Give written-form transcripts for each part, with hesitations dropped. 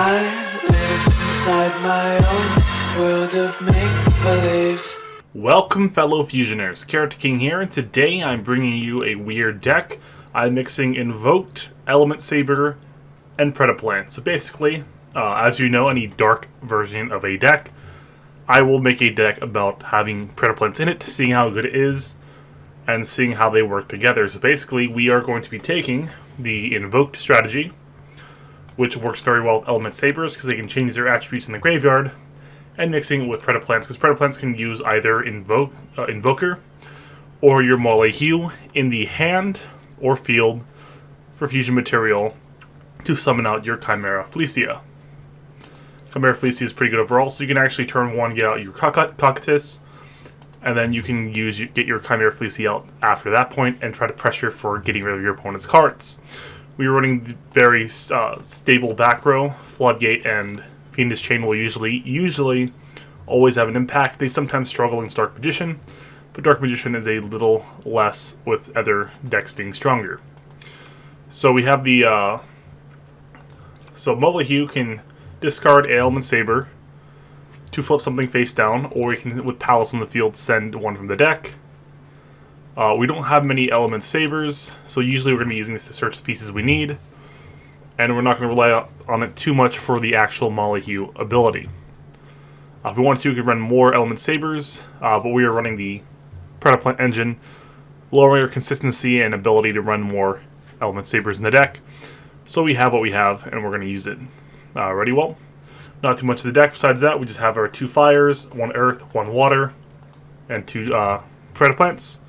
I live inside my own world of make-believe. Welcome fellow Fusioners, Carrot King here, and today I'm bringing you a weird deck. I'm mixing Invoked, Elementsaber, and Predaplant. So basically, as you know, any dark version of a deck, I will make a deck about having Predaplants in it, seeing how good it is, and seeing how they work together. So basically, we are going to be taking the Invoked strategy, which works very well with Elementsabers because they can change their attributes in the graveyard, and mixing it with Predaplants because Predaplants can use either Invoker or your Bleh in the hand or field for fusion material to summon out your Chimera Felicia. Chimera Felicia is pretty good overall, so you can actually turn one, get out your Cocytus, and then you can get your Chimera Felicia out after that point and try to pressure for getting rid of your opponent's cards. We are running the very stable back row. Floodgate and Fiendish Chain will usually always have an impact. They sometimes struggle against Dark Magician, but Dark Magician is a little less with other decks being stronger. So we have the so Bleh can discard Elementsaber to flip something face down, or you can, with Palace on the field, send one from the deck. We don't have many Elementsabers, so usually we're going to be using this to search the pieces we need, and we're not going to rely on it too much for the actual Bleh ability. If we wanted to, we could run more Elementsabers, but we are running the Predaplant engine, lowering our consistency and ability to run more Elementsabers in the deck. So we have what we have, and we're going to use it. Ready? Well, not too much of the deck. Besides that, we just have our 2 fires, 1 earth, 1 water, and 2 Predaplants.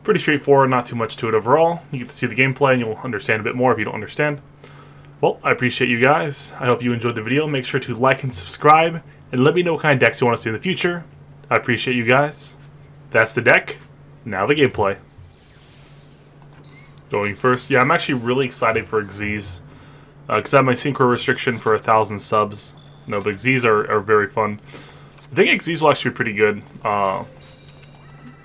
Pretty straightforward, not too much to it overall. You get to see the gameplay and you'll understand a bit more if you don't understand. Well, I appreciate you guys. I hope you enjoyed the video. Make sure to like and subscribe, and let me know what kind of decks you want to see in the future. I appreciate you guys. That's the deck. Now the gameplay. Going first. Yeah, I'm actually really excited for Xyz. Because I have my Synchro restriction for 1,000 subs. No, but Xyz are very fun. I think Xyz will actually be pretty good.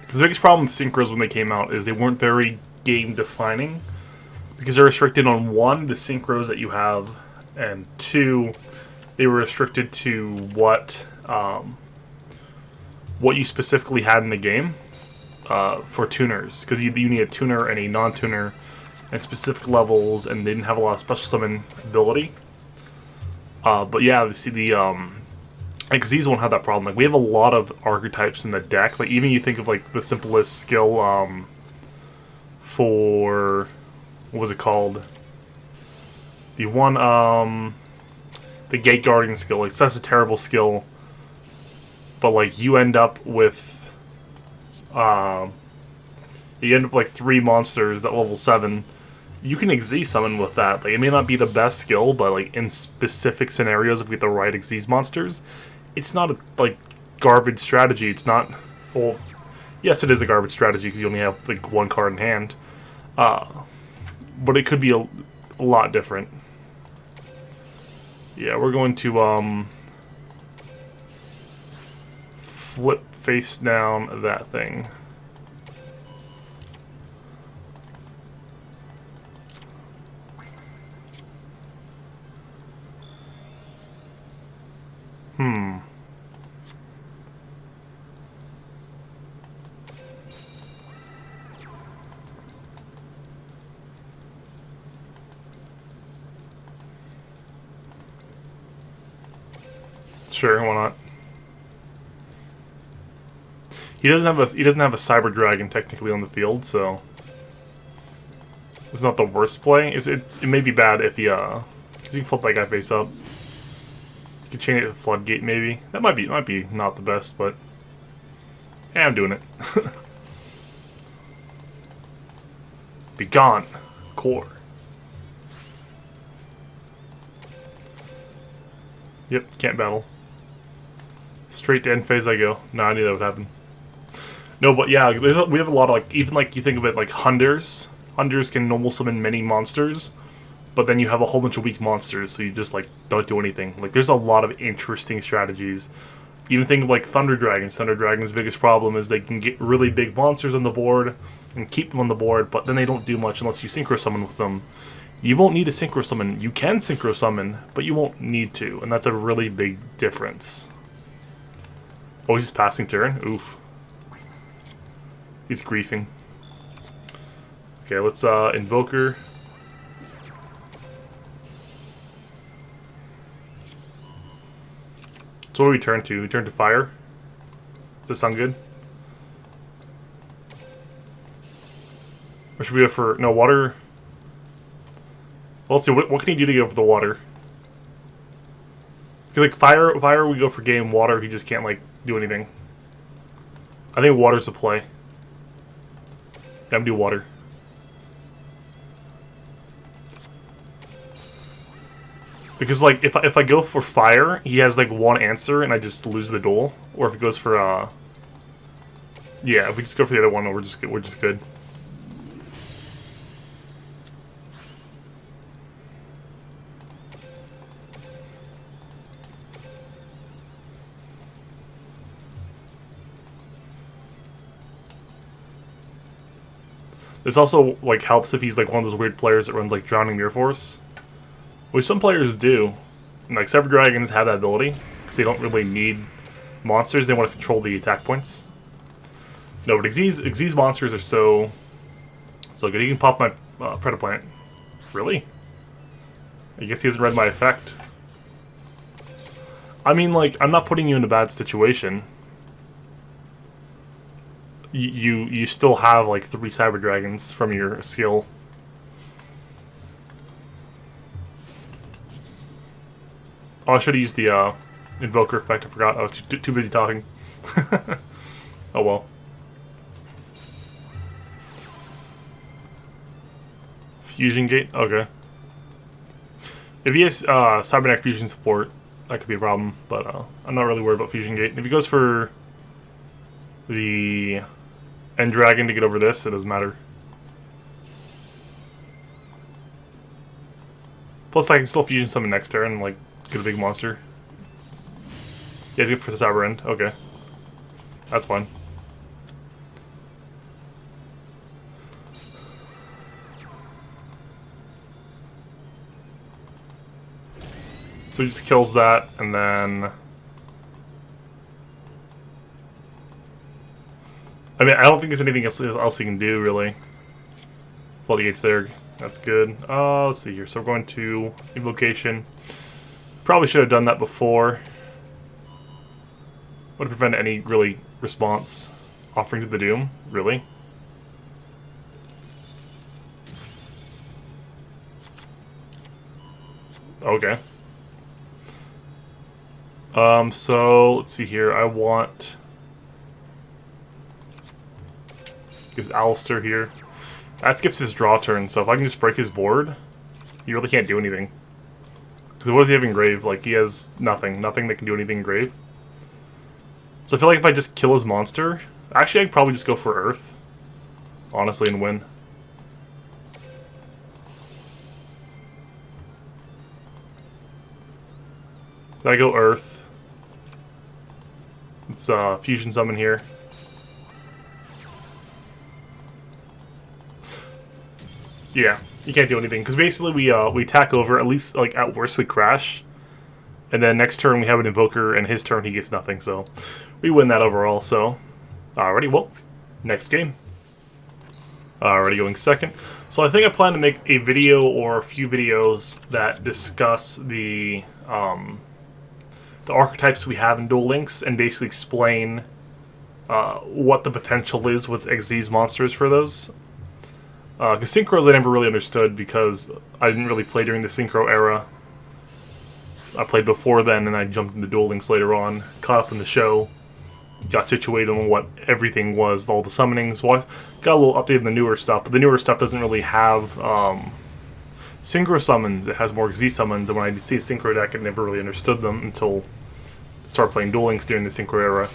Because the biggest problem with Synchros when they came out is they weren't very game-defining. Because they're restricted on 1, the Synchros that you have, and 2, they were restricted to what you specifically had in the game for tuners. Because you need a tuner and a non-tuner and specific levels, and they didn't have a lot of special summon ability. But yeah, see the Xyz won't have that problem. Like, we have a lot of archetypes in the deck. Like, even you think of like the simplest skill for what was it called? The one the Gate Guardian skill. Like, such a terrible skill, but like you end up with like 3 monsters at level 7. You can Xyz summon with that. Like, it may not be the best skill, but like in specific scenarios, if we get the right Xyz monsters, it's not a like garbage strategy. It's not. Well, yes, it is a garbage strategy because you only have like 1 card in hand. But it could be a lot different. Yeah, we're going to flip face down that thing. Sure, why not? He doesn't have a Cyber Dragon technically on the field, so it's not the worst play. It may be bad if he because you can flip that guy face up. You can chain it to Floodgate maybe. That might be not the best, but yeah, I'm doing it. Be gone, core. Yep, can't battle. Straight to end phase I go. No, I knew that would happen. No, but yeah, we have a lot of, like, even like you think of it like Hunders. Hunders can normal summon many monsters, but then you have a whole bunch of weak monsters, so you just like don't do anything. Like, there's a lot of interesting strategies. Even think of like Thunder Dragons. Thunder Dragons' biggest problem is they can get really big monsters on the board and keep them on the board, but then they don't do much unless you synchro summon with them. You won't need to Synchro Summon. You can Synchro Summon, but you won't need to, and that's a really big difference. Oh, he's just passing turn? Oof. He's griefing. Okay, let's Invoker. So what do we turn to? We turn to fire? Does this sound good? Or should we go for... No, water... Well, let's see, what can he do to get over the water? Because, like, fire we go for game, water he just can't, like, do anything. I think water's the play. Yeah, I'm gonna do water. Because, like, if I go for fire, he has, like, one answer, and I just lose the duel. Or if it goes for, yeah, if we just go for the other one, we're just good. This also, like, helps if he's, like, one of those weird players that runs, like, Drowning Mirror Force. Which some players do. And, like, Cyber Dragons have that ability. Because they don't really need monsters. They want to control the attack points. No, but Xyz monsters are so good. He can pop my Predaplant. Really? I guess he hasn't read my effect. I mean, like, I'm not putting you in a bad situation. You still have like 3 Cyber Dragons from your skill. Oh, I should have used the Invoker effect. I forgot. I was too busy talking. Oh well. Fusion Gate? Okay. If he has Cybernetic Fusion support, that could be a problem, but I'm not really worried about Fusion Gate. If he goes for the End Dragon to get over this, it doesn't matter. Plus, I can still Fusion Summon next turn and, like, get a big monster. Yeah, he's good for the Cyber End. Okay. That's fine. So he just kills that, and then... I mean, I don't think there's anything else he can do, really. Well, the gate's there. That's good. Let's see here. So we're going to Invocation. Probably should have done that before. Would have prevented any, really, response. Offering to the Doom? Really? Okay. So, let's see here. I want... Gives Alistair here. That skips his draw turn, so if I can just break his board, he really can't do anything. Because what does he have in grave? Like, he has nothing. Nothing that can do anything in grave. So I feel like if I just kill his monster... Actually, I'd probably just go for Earth. Honestly, and win. So I go Earth. It's Fusion Summon here. Yeah, you can't do anything because basically we attack over. At least like at worst we crash, and then next turn we have an Invoker, and his turn he gets nothing. So we win that overall. So alrighty, well, next game. Already going second. So I think I plan to make a video or a few videos that discuss the archetypes we have in Duel Links and basically explain what the potential is with Xyz monsters for those. Because Synchros I never really understood because I didn't really play during the Synchro era. I played before then and I jumped into Duel Links later on, caught up in the show, got situated on what everything was, all the summonings. Well, got a little updated in the newer stuff, but the newer stuff doesn't really have Synchro summons. It has more Xyz summons, and when I see a Synchro deck I never really understood them until I started playing Duel Links during the Synchro era.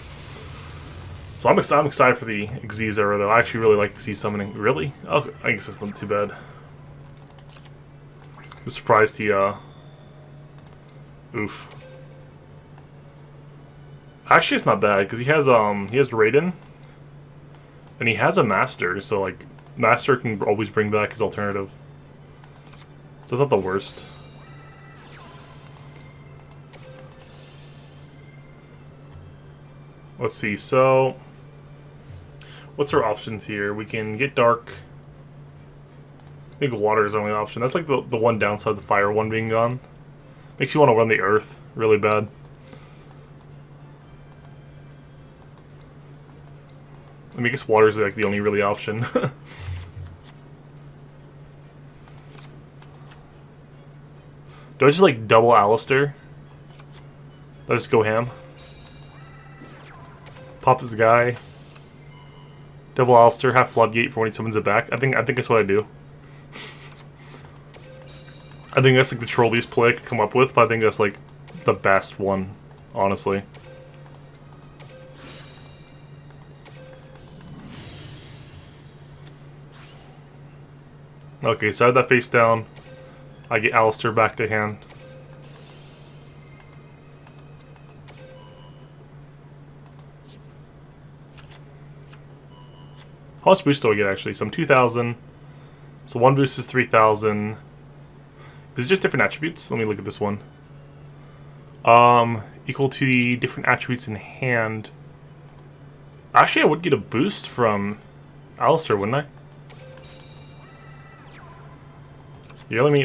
So I'm excited for the Xyz era, though. I actually really like Xyz summoning. Really? Okay, I guess that's not too bad. I'm surprised he, Oof. Actually, it's not bad, because he has Raiden, and he has a Master, so, like, Master can always bring back his alternative. So it's not the worst. Let's see, so what's our options here? We can get dark. I think water is the only option. That's like the one downside of the fire one being gone. Makes you want to run the earth really bad. I mean, I guess water is like the only really option. Do I just like double Alistair? Do I just go ham? Pop this guy. Double Alistair, have Floodgate for when he summons it back. I think that's what I do. I think that's like the trolliest play I could come up with, but I think that's like the best one, honestly. Okay, so I have that face down. I get Alistair back to hand. How much boost do I get actually? So I'm 2,000. So one boost is 3,000. These are just different attributes. Let me look at this one. Equal to the different attributes in hand. Actually, I would get a boost from Alistair, wouldn't I? Yeah, let me.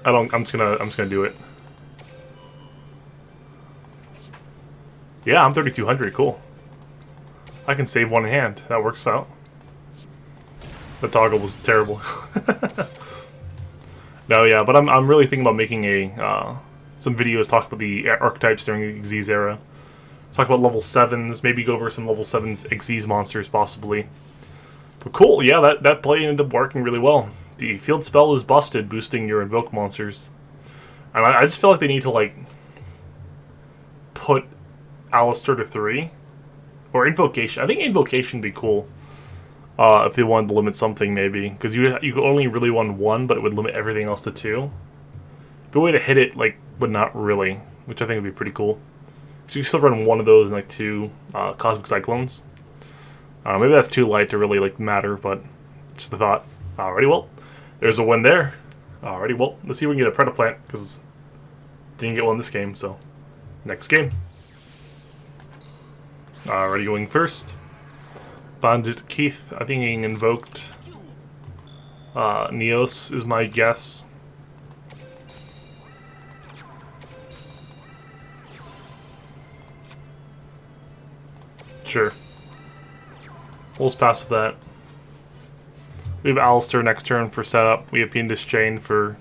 I'm just gonna do it. Yeah, I'm 3,200. Cool. I can save one hand. That works out. The toggle was terrible. No, yeah, but I'm really thinking about making some videos talk about the archetypes during the Xyz era. Talk about level 7s, maybe go over some level 7s Xyz monsters possibly. But cool, yeah, that play ended up working really well. The field spell is busted, boosting your Invoke monsters. And I just feel like they need to, like, put Alistair to 3. Or Invocation. I think Invocation would be cool. If they wanted to limit something, maybe. Because you could only really run 1, but it would limit everything else to 2. But a way to hit it, like, but not really. Which I think would be pretty cool. So you can still run 1 of those and, like, 2 Cosmic Cyclones. Maybe that's too light to really, like, matter, but just the thought. Alrighty, well. There's a win there. Alrighty, well, let's see if we can get a Predaplant, because didn't get one this game, so next game. Already going first. Bandit Keith, I think getting invoked. Neos is my guess. Sure. We'll just pass with that. We have Alistair next turn for setup. We have Fiendish Chain for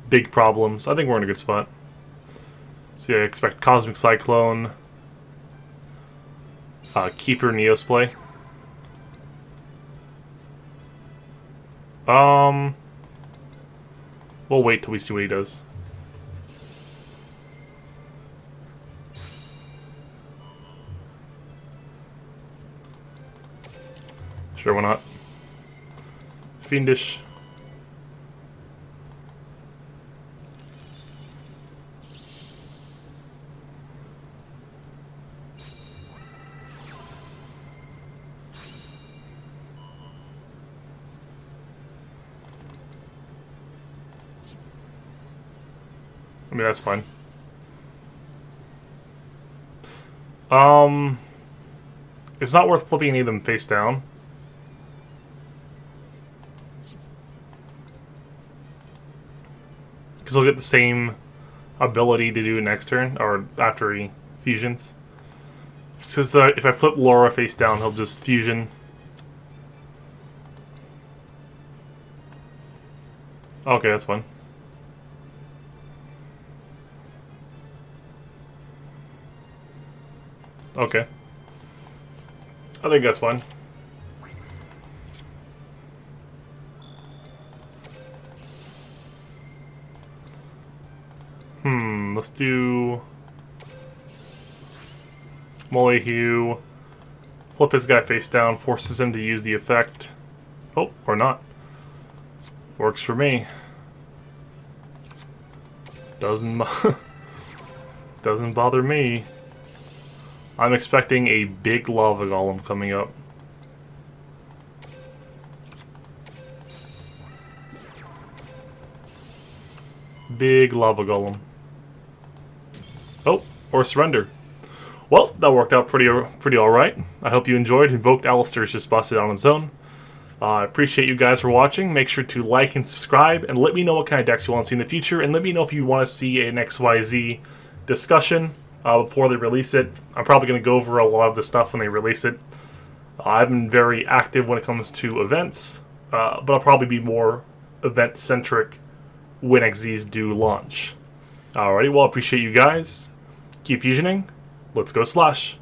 big problems. I think we're in a good spot. So yeah, I expect Cosmic Cyclone. Keeper Neos play. We'll wait till we see what he does. Sure, why not? Fiendish. I mean, that's fine. It's not worth flipping any of them face down. Because he'll get the same ability to do next turn, or after he fusions. Because if I flip Laura face down, he'll just fusion. Okay, that's fine. Okay. I think that's fine. Let's do Molehue. Flip his guy face down, forces him to use the effect. Oh, or not. Works for me. Doesn't bother me. I'm expecting a big lava golem coming up. big lava golem. Oh, or surrender. Well, that worked out pretty alright. I hope you enjoyed. Invoked Alistair's just busted on its own. I appreciate you guys for watching. Make sure to like and subscribe, and let me know what kind of decks you want to see in the future, and let me know if you want to see an XYZ discussion before they release it. I'm probably going to go over a lot of the stuff when they release it. I've been very active when it comes to events, but I'll probably be more event-centric when XZs do launch. Alrighty, well, I appreciate you guys. Keep fusioning. Let's go Slash.